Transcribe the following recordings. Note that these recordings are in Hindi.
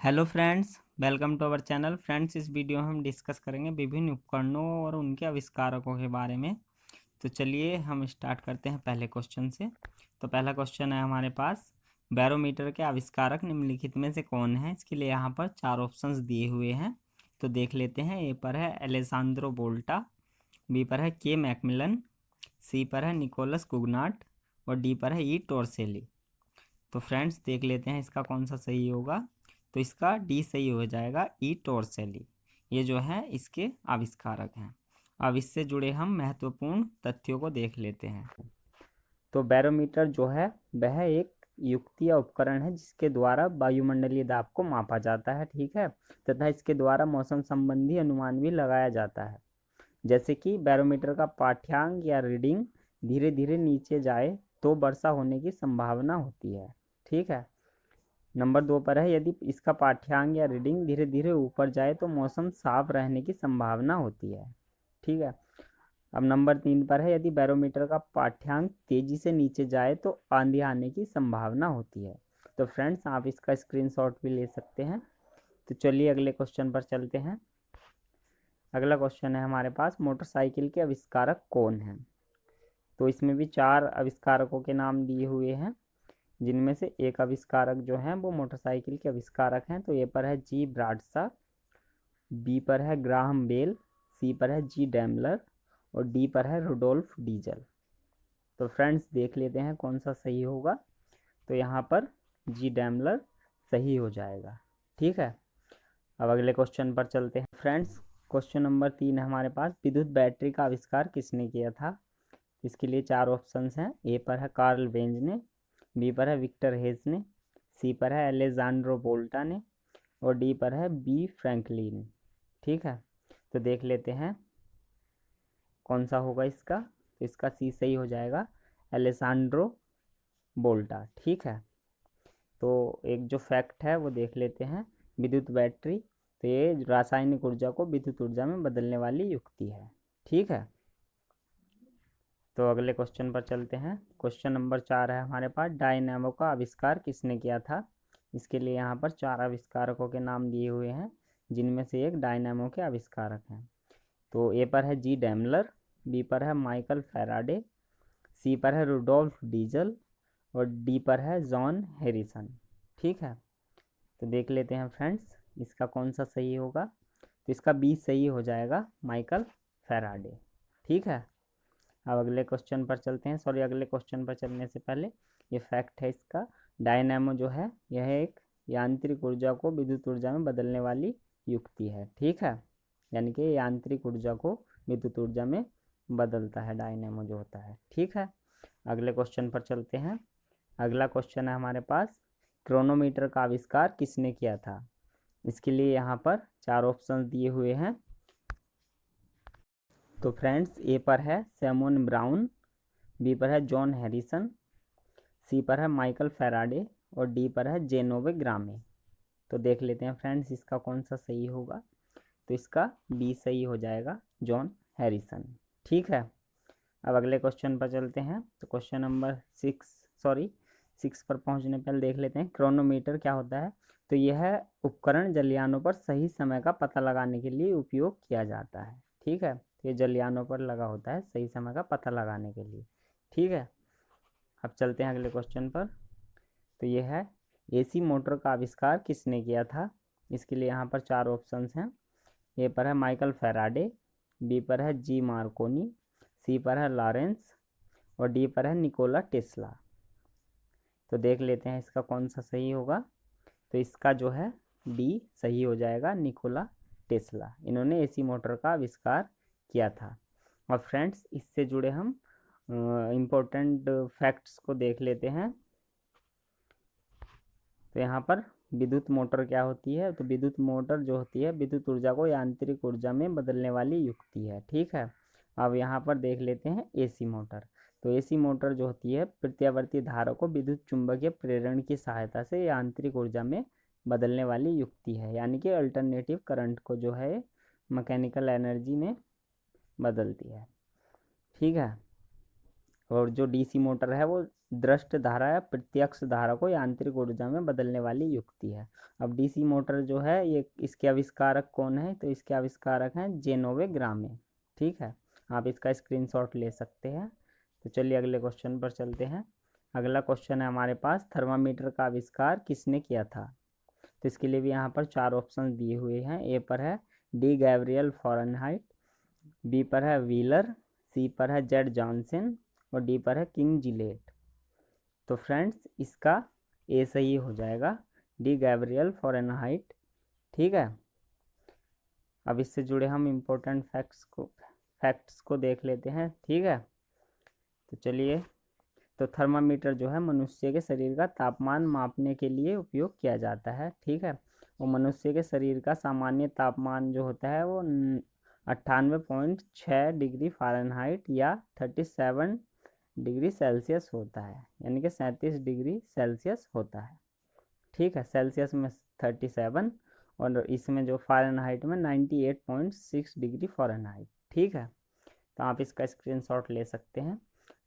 Hello friends, welcome to our channel. Friends, इस वीडियो में हम डिस्कस करेंगे विभिन्न उपकरणों और उनके आविष्कारकों के बारे में। तो चलिए हम स्टार्ट करते हैं पहले क्वेश्चन से। तो पहला क्वेश्चन है हमारे पास, बैरोमीटर के आविष्कारक निम्नलिखित में से कौन है। इसके लिए यहाँ पर चार ऑप्शंस दिए हुए हैं, तो देख लेते हैं। ए पर है एलेसांद्रो वोल्टा, बी पर है के मैकमिलन, सी पर है निकोलस कुगनाट और डी पर है ई टोरसेली। तो फ्रेंड्स देख लेते हैं इसका कौन सा सही होगा। तो इसका डी सही हो जाएगा, ई टोरसेली। ये जो है इसके आविष्कारक हैं। अब इससे जुड़े हम महत्वपूर्ण तथ्यों को देख लेते हैं। तो बैरोमीटर जो है वह एक युक्ति या उपकरण है जिसके द्वारा वायुमंडलीय दाब को मापा जाता है, ठीक है, तथा इसके द्वारा मौसम संबंधी अनुमान भी लगाया जाता है। जैसे कि बैरोमीटर का पाठ्यांक या रीडिंग धीरे धीरे नीचे जाए तो वर्षा होने की संभावना होती है, ठीक है। नंबर 2 पर है, यदि इसका पाठ्यांक या रीडिंग धीरे धीरे ऊपर जाए तो मौसम साफ रहने की संभावना होती है, ठीक है। अब नंबर 3 पर है, यदि बैरोमीटर का पाठ्यांक तेजी से नीचे जाए तो आंधी आने की संभावना होती है। तो फ्रेंड्स आप इसका स्क्रीनशॉट भी ले सकते हैं। तो चलिए अगले क्वेश्चन पर चलते हैं। अगला क्वेश्चन है हमारे पास, मोटरसाइकिल के आविष्कारक कौन हैं। तो इसमें भी चार आविष्कारकों के नाम दिए हुए हैं, जिनमें से एक आविष्कारक जो हैं वो मोटरसाइकिल के आविष्कारक हैं। तो ए पर है जी ब्राडशा, बी पर है ग्राहम बेल, सी पर है जी डैमलर और डी पर है रुडोल्फ डीजल। तो फ्रेंड्स देख लेते हैं कौन सा सही होगा। तो यहाँ पर जी डैमलर सही हो जाएगा, ठीक है। अब अगले क्वेश्चन पर चलते हैं फ्रेंड्स। क्वेश्चन नंबर 3 है हमारे पास, विद्युत बैटरी का आविष्कार किसने किया था। इसके लिए चार ऑप्शंस हैं। ए पर है कार्ल बेंज ने, बी पर है विक्टर हेज ने, सी पर है एलेजांड्रो वोल्टा ने और डी पर है बी फ्रैंकलिन, ठीक है। तो देख लेते हैं कौन सा होगा इसका। तो इसका सी सही हो जाएगा, एलेसांड्रो वोल्टा, ठीक है। तो एक जो फैक्ट है वो देख लेते हैं। विद्युत बैटरी, तो ये रासायनिक ऊर्जा को विद्युत ऊर्जा में बदलने वाली युक्ति है, ठीक है। तो अगले क्वेश्चन पर चलते हैं। क्वेश्चन नंबर 4 है हमारे पास, डायनेमो का आविष्कार किसने किया था। इसके लिए यहाँ पर चार आविष्कारकों के नाम दिए हुए हैं, जिनमें से एक डायनेमो के आविष्कारक हैं। तो ए पर है जी डैमलर, बी पर है माइकल फैराडे, सी पर है रुडोल्फ डीजल और डी पर है जॉन हैरिसन, ठीक है। तो देख लेते हैं फ्रेंड्स इसका कौन सा सही होगा। तो इसका बी सही हो जाएगा, माइकल फैराडे, ठीक है। अब अगले क्वेश्चन पर चलते हैं। सॉरी, अगले क्वेश्चन पर चलने से पहले ये फैक्ट है इसका, डायनेमो जो है यह एक यांत्रिक ऊर्जा को विद्युत ऊर्जा में बदलने वाली युक्ति है, ठीक है। यानी कि यांत्रिक ऊर्जा को विद्युत ऊर्जा में बदलता है डायनेमो जो होता है, ठीक है। अगले क्वेश्चन पर चलते हैं। अगला क्वेश्चन है हमारे पास, क्रोनोमीटर का आविष्कार किसने किया था। इसके लिए यहाँ पर चार ऑप्शन दिए हुए हैं। तो फ्रेंड्स ए पर है सैमुअल ब्राउन, बी पर है जॉन हैरिसन, सी पर है माइकल फैराडे और डी पर है जेनोवे ग्रामे। तो देख लेते हैं फ्रेंड्स इसका कौन सा सही होगा। तो इसका बी सही हो जाएगा, जॉन हैरिसन, ठीक है। अब अगले क्वेश्चन पर चलते हैं। तो क्वेश्चन नंबर 6 पर पहुंचने पहले देख लेते हैं क्रोनोमीटर क्या होता है। तो यह उपकरण जलयानों पर सही समय का पता लगाने के लिए उपयोग किया जाता है, ठीक है। तो ये जलयानों पर लगा होता है सही समय का पता लगाने के लिए, ठीक है। अब चलते हैं अगले क्वेश्चन पर। तो ये है, एसी मोटर का आविष्कार किसने किया था। इसके लिए यहाँ पर चार ऑप्शंस हैं। ए पर है माइकल फैराडे, बी पर है जी मार्कोनी, सी पर है लॉरेंस और डी पर है निकोला टेस्ला। तो देख लेते हैं इसका कौन सा सही होगा। तो इसका जो है डी सही हो जाएगा, निकोला टेस्ला। इन्होंने एसी मोटर का आविष्कार किया था। और फ्रेंड्स इससे जुड़े हम इम्पोर्टेंट फैक्ट्स को देख लेते हैं। तो यहाँ पर विद्युत मोटर क्या होती है। तो विद्युत मोटर जो होती है विद्युत ऊर्जा को यांत्रिक ऊर्जा में बदलने वाली युक्ति है, ठीक है। अब यहाँ पर देख लेते हैं एसी मोटर। तो एसी मोटर जो होती है प्रत्यावर्ती धारा को विद्युत चुंबकीय प्रेरण की सहायता से यांत्रिक ऊर्जा में बदलने वाली युक्ति है, यानी कि अल्टरनेटिव करंट को जो है मैकेनिकल एनर्जी में बदलती है, ठीक है। और जो डीसी मोटर है वो दृष्ट धारा या प्रत्यक्ष धारा को यांत्रिक ऊर्जा में बदलने वाली युक्ति है। अब डीसी मोटर जो है ये इसके आविष्कारक कौन है, तो इसके आविष्कारक हैं जेनोवे ग्रामे। ठीक है, आप इसका स्क्रीनशॉट ले सकते हैं। तो चलिए अगले क्वेश्चन पर चलते हैं। अगला क्वेश्चन है हमारे पास, थर्मामीटर का आविष्कार किसने किया था। तो इसके लिए भी यहाँ पर 4 ऑप्शन दिए हुए हैं। ए पर है डी गैब्रियल फॉरेनहाइट, बी पर है व्हीलर, सी पर है जेड जॉनसन और डी पर है किंग जिलेट। तो फ्रेंड्स इसका ए सही हो जाएगा, डी गैब्रियल फॉरेनहाइट। ठीक है, अब इससे जुड़े हम इम्पोर्टेंट फैक्ट्स को देख लेते हैं। ठीक है, तो चलिए, तो थर्मामीटर जो है मनुष्य के शरीर का तापमान मापने के लिए उपयोग किया जाता है। ठीक है, और मनुष्य के शरीर का सामान्य तापमान जो होता है वो 98.6 डिग्री फ़ारेनहाइट या 37 डिग्री सेल्सियस होता है, यानी कि 37 डिग्री सेल्सियस होता है। ठीक है, सेल्सियस में 37 और इसमें जो फ़ारेनहाइट में 98.6 डिग्री फ़ारेनहाइट। ठीक है, तो आप इसका स्क्रीनशॉट ले सकते हैं।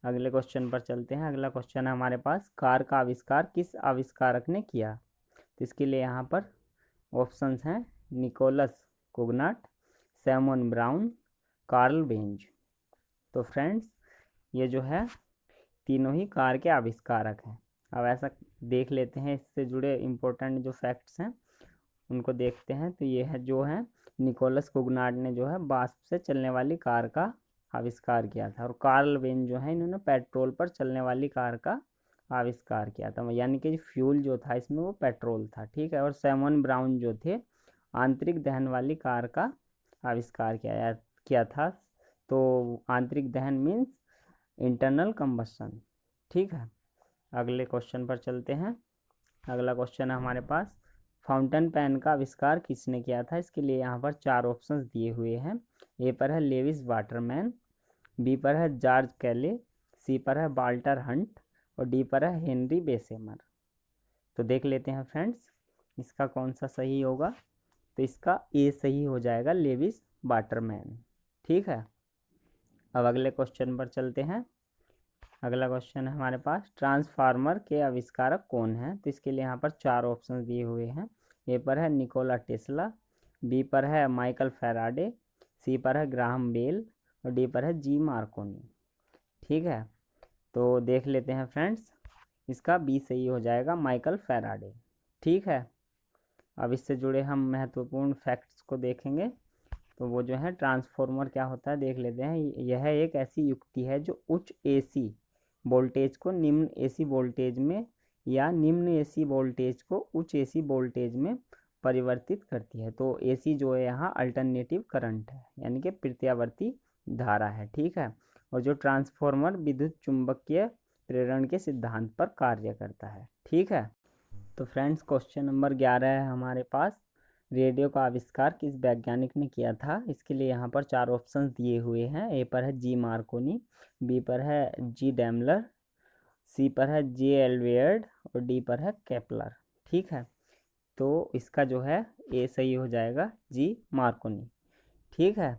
अगले क्वेश्चन पर चलते हैं। अगला क्वेश्चन है हमारे पास, कार का आविष्कार किस आविष्कारक ने किया। तो इसके लिए यहाँ पर ऑप्शंस हैं Nicolas Cugnot, Samuel Brown, Karl Benz. तो फ्रेंड्स ये जो है तीनों ही कार के आविष्कारक हैं। अब ऐसा देख लेते हैं, इससे जुड़े इम्पोर्टेंट जो फैक्ट्स हैं उनको देखते हैं। तो ये है जो है निकोलस कोगनाट ने जो है वाष्प से चलने वाली कार का आविष्कार किया था, और कार्ल बेंज जो है इन्होंने पेट्रोल पर चलने वाली कार का आविष्कार किया था, यानी कि फ्यूल जो था इसमें वो पेट्रोल था। ठीक है, और सैमुअल ब्राउन जो थे आंतरिक दहन वाली कार का आविष्कार किया था। तो आंतरिक दहन मीन्स इंटरनल कंबशन। ठीक है, अगले क्वेश्चन पर चलते हैं। अगला क्वेश्चन है हमारे पास, फाउंटेन पेन का आविष्कार किसने किया था। इसके लिए यहाँ पर 4 ऑप्शंस दिए हुए हैं। ए पर है लेविस वाटरमैन, बी पर है जॉर्ज कैले, सी पर है वाल्टर हंट और डी पर है हेनरी बेसेमर। तो देख लेते हैं फ्रेंड्स इसका कौन सा सही होगा। तो इसका ए सही हो जाएगा, लेविस वाटरमैन। ठीक है, अब अगले क्वेश्चन पर चलते हैं। अगला क्वेश्चन है हमारे पास, ट्रांसफार्मर के आविष्कारक कौन है। तो इसके लिए यहाँ पर 4 ऑप्शन दिए हुए हैं। ए पर है निकोला टेस्ला, बी पर है माइकल फैराडे, सी पर है ग्राहम बेल और डी पर है जी मार्कोनी। ठीक है, तो देख लेते हैं फ्रेंड्स इसका बी सही हो जाएगा, माइकल फैराडे। ठीक है, अब इससे जुड़े हम महत्वपूर्ण फैक्ट्स को देखेंगे। तो वो जो है ट्रांसफार्मर क्या होता है देख लेते हैं। यह एक ऐसी युक्ति है जो उच्च एसी वोल्टेज को निम्न एसी वोल्टेज में या निम्न एसी वोल्टेज को उच्च एसी वोल्टेज में परिवर्तित करती है। तो एसी जो है यहाँ अल्टरनेटिव करंट है, यानी कि प्रत्यावर्ती धारा है। ठीक है, और जो ट्रांसफार्मर विद्युत चुंबकीय प्रेरण के सिद्धांत पर कार्य करता है। ठीक है, तो फ्रेंड्स क्वेश्चन नंबर 11 है हमारे पास, रेडियो का आविष्कार किस वैज्ञानिक ने किया था। इसके लिए यहाँ पर 4 ऑप्शंस दिए हुए हैं। ए पर है जी मार्कोनी, बी पर है जी डैमलर, सी पर है जे एल्वेयर्ड और डी पर है केपलर। ठीक है, तो इसका जो है ए सही हो जाएगा, जी मार्कोनी। ठीक है,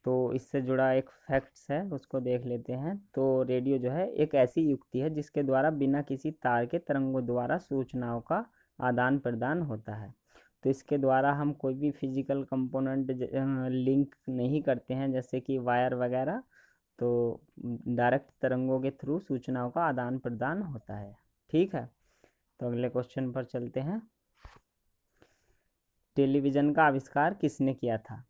तो इससे जुड़ा एक फैक्ट्स है उसको देख लेते हैं। तो रेडियो जो है एक ऐसी युक्ति है जिसके द्वारा बिना किसी तार के तरंगों द्वारा सूचनाओं का आदान प्रदान होता है। तो इसके द्वारा हम कोई भी फिजिकल कंपोनेंट लिंक नहीं करते हैं, जैसे कि वायर वगैरह। तो डायरेक्ट तरंगों के थ्रू सूचनाओं का आदान प्रदान होता है। ठीक है, तो अगले क्वेश्चन पर चलते हैं। टेलीविज़न का आविष्कार किसने किया था।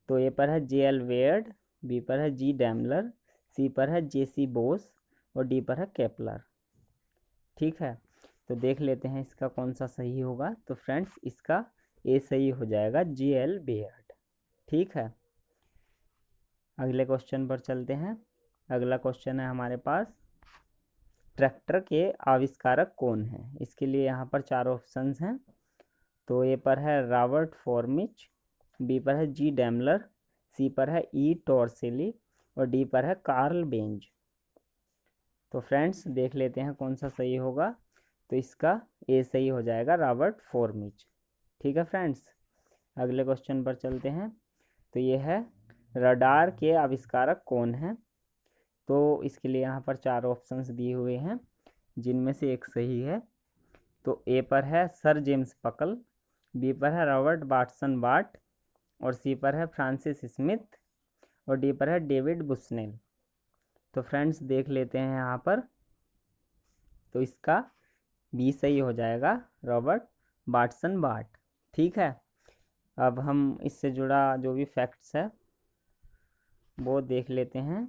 तो ए पर है जे एल वेयर्ड, बी पर है जी डैमलर, सी पर है जे सी बोस और डी पर है केपलर। ठीक है, तो देख लेते हैं इसका कौन सा सही होगा। तो फ्रेंड्स इसका ए सही हो जाएगा, जे एल वेयर्ड। ठीक है, अगले क्वेश्चन पर चलते हैं। अगला क्वेश्चन है हमारे पास, ट्रैक्टर के आविष्कारक कौन है। इसके लिए यहाँ पर 4 ऑप्शंस हैं। तो ए पर है रॉबर्ट फॉर्मिच, बी पर है जी डैमलर, सी पर है ई टॉर्सेली और डी पर है कार्ल बेंज। तो फ्रेंड्स देख लेते हैं कौन सा सही होगा। तो इसका ए सही हो जाएगा, रॉबर्ट फॉर्मिच। ठीक है फ्रेंड्स, अगले क्वेश्चन पर चलते हैं। तो ये है, रडार के आविष्कारक कौन है। तो इसके लिए यहाँ पर 4 ऑप्शंस दिए हुए हैं, जिनमें से एक सही है। तो ए पर है सर जेम्स पकल, बी पर है रॉबर्ट बाटसन बार्ट, और सी पर है फ्रांसिस स्मिथ, और डी पर है डेविड बुस्नेल। तो फ्रेंड्स देख लेते हैं यहाँ पर, तो इसका बी सही हो जाएगा, रॉबर्ट बाटसन बार्ट। ठीक है, अब हम इससे जुड़ा जो भी फैक्ट्स है वो देख लेते हैं।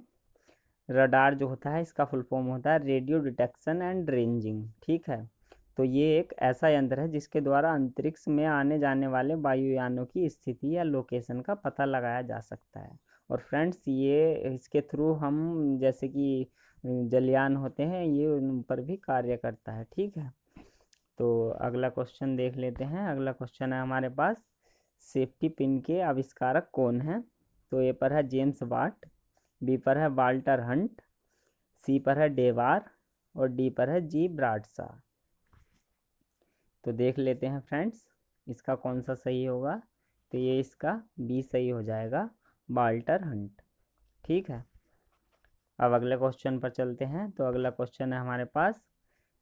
रडार जो होता है इसका फुल फॉर्म होता है रेडियो डिटेक्शन एंड रेंजिंग। ठीक है, तो ये एक ऐसा यंत्र है जिसके द्वारा अंतरिक्ष में आने जाने वाले वायुयानों की स्थिति या लोकेशन का पता लगाया जा सकता है। और फ्रेंड्स ये इसके थ्रू हम जैसे कि जलयान होते हैं ये उन पर भी कार्य करता है। ठीक है, तो अगला क्वेश्चन देख लेते हैं। अगला क्वेश्चन है हमारे पास, सेफ्टी पिन के आविष्कारक कौन है? तो ए पर है जेम्स वाट, बी पर है वाल्टर हंट, सी पर है डेवार, और डी पर है जी ब्राडशा। तो देख लेते हैं फ्रेंड्स इसका कौन सा सही होगा। तो ये इसका बी सही हो जाएगा, वाल्टर हंट। ठीक है, अब अगले क्वेश्चन पर चलते हैं। तो अगला क्वेश्चन है हमारे पास,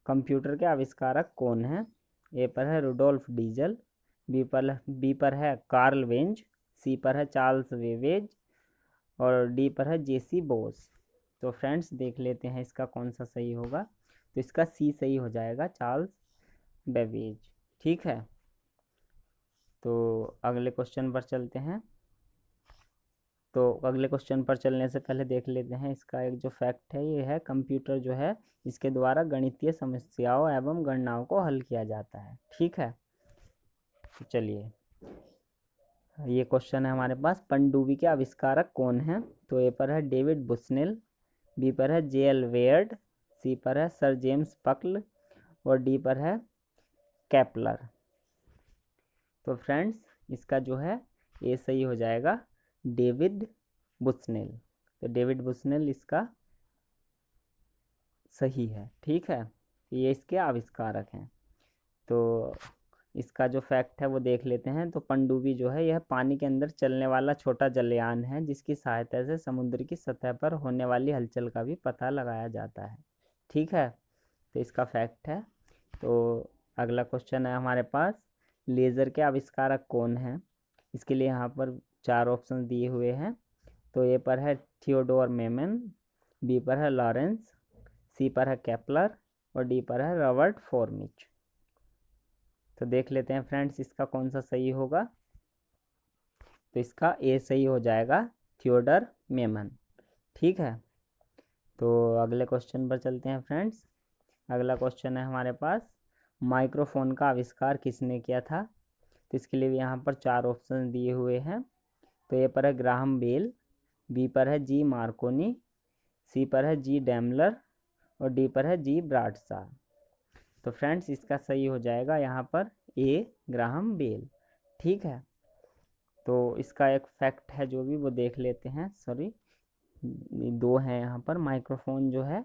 कंप्यूटर के आविष्कारक कौन है? ए पर है रुडोल्फ डीजल, बी पर है कार्ल वेंज, सी पर है चार्ल्स वेवेज, और डी पर है जेसी बोस। तो फ्रेंड्स देख लेते हैं इसका कौन सा सही होगा। तो इसका सी सही हो जाएगा, चार्ल्स बेवेज। ठीक है, तो अगले क्वेश्चन पर चलते हैं। तो अगले क्वेश्चन पर चलने से पहले देख लेते हैं इसका एक जो फैक्ट है, ये है कंप्यूटर जो है इसके द्वारा गणितीय समस्याओं एवं गणनाओं को हल किया जाता है। ठीक है, तो चलिए ये क्वेश्चन है हमारे पास, पनडुब्बी के आविष्कारक कौन है? तो ए पर है डेविड बुस्नेल, बी पर है जे.एल. वेयर्ड, सी पर है सर जेम्स पकल, और डी पर है केपलर। तो फ्रेंड्स इसका जो है ए सही हो जाएगा, डेविड बुस्नेल। तो डेविड बुस्नेल इसका सही है। ठीक है, ये इसके आविष्कारक हैं। तो इसका जो फैक्ट है वो देख लेते हैं। तो पनडुब्बी जो है यह पानी के अंदर चलने वाला छोटा जलयान है जिसकी सहायता से समुद्र की सतह पर होने वाली हलचल का भी पता लगाया जाता है। ठीक है, तो इसका फैक्ट है। तो अगला क्वेश्चन है हमारे पास, लेज़र के आविष्कारक कौन है? इसके लिए यहाँ पर 4 ऑप्शन दिए हुए हैं। तो ए पर है थियोडोर मेमन, बी पर है लॉरेंस, सी पर है केपलर, और डी पर है रॉबर्ट फॉर्मिच। तो देख लेते हैं फ्रेंड्स इसका कौन सा सही होगा। तो इसका ए सही हो जाएगा, थियोडर मेमन। ठीक है, तो अगले क्वेश्चन पर चलते हैं फ्रेंड्स। अगला क्वेश्चन है हमारे पास, माइक्रोफोन का आविष्कार किसने किया था? तो इसके लिए भी यहाँ पर 4 ऑप्शन दिए हुए हैं। तो ए पर है ग्राहम बेल, बी पर है जी मार्कोनी, सी पर है जी डैमलर, और डी पर है जी ब्राडशा। तो फ्रेंड्स इसका सही हो जाएगा यहाँ पर ए ग्राहम बेल। ठीक है, तो इसका एक फैक्ट है जो भी वो देख लेते हैं। सॉरी 2 हैं यहाँ पर। माइक्रोफोन जो है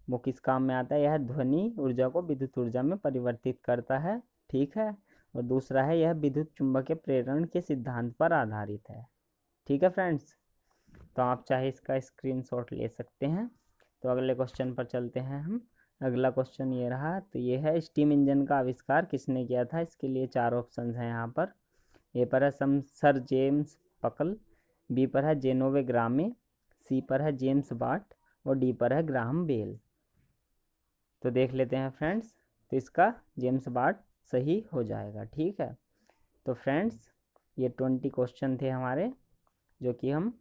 वो किस काम में आता है? यह ध्वनि ऊर्जा को विद्युत ऊर्जा में परिवर्तित करता है। ठीक है, और दूसरा है यह विद्युत चुंबकीय प्रेरण के सिद्धांत पर आधारित है। ठीक है फ्रेंड्स, तो आप चाहे इसका स्क्रीनशॉट ले सकते हैं। तो अगले क्वेश्चन पर चलते हैं हम। अगला क्वेश्चन ये रहा, तो ये है स्टीम इंजन का आविष्कार किसने किया था? इसके लिए 4 ऑप्शन हैं यहाँ पर। ए पर है सर जेम्स पकल, बी पर है जेनोवे ग्रामे, सी पर है जेम्स वाट, और डी पर है ग्राहम बेल। तो देख लेते हैं फ्रेंड्स, तो इसका जेम्स वाट सही हो जाएगा। ठीक है, तो फ्रेंड्स ये 20 क्वेश्चन थे हमारे जो कि हम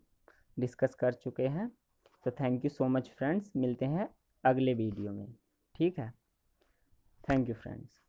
डिस्कस कर चुके हैं। तो thank you so much friends, मिलते हैं अगले वीडियो में। ठीक है, थैंक यू फ्रेंड्स।